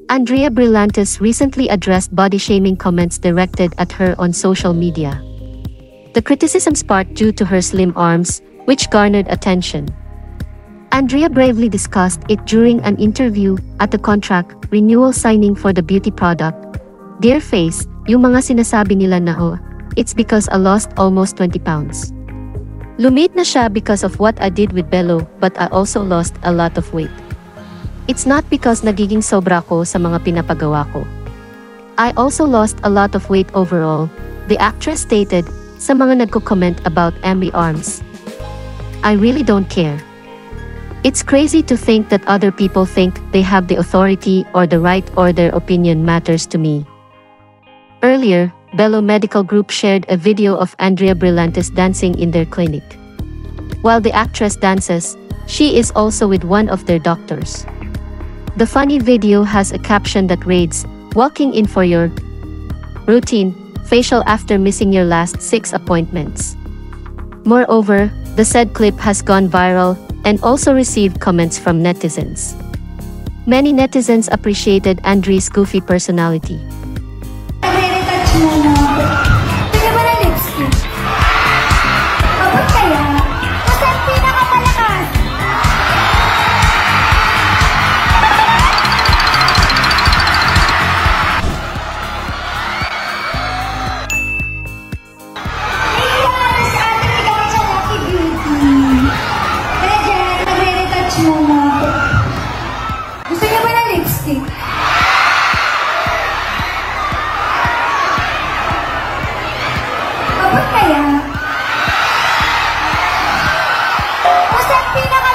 Andrea Brillantes recently addressed body-shaming comments directed at her on social media. The criticism sparked due to her slim arms, which garnered attention. Andrea bravely discussed it during an interview at the contract renewal signing for the beauty product. "Dear face, yung mga sinasabi nila na it's because I lost almost 20 pounds. Lumit na siya because of what I did with Bello, but I also lost a lot of weight. It's not because nagiging sobra ko sa mga pinapagawa ko. I also lost a lot of weight overall," the actress stated sa mga nagko-comment about Amri arms. "I really don't care. It's crazy to think that other people think they have the authority or the right or their opinion matters to me." Earlier, Bello Medical Group shared a video of Andrea Brillantes dancing in their clinic. While the actress dances, she is also with one of their doctors. The funny video has a caption that reads, "Walking in for your routine facial after missing your last 6 appointments." Moreover, the said clip has gone viral and also received comments from netizens. Many netizens appreciated Andrea's goofy personality. Gusto niya ba ng lipstick? Abot kaya? Basta pinaka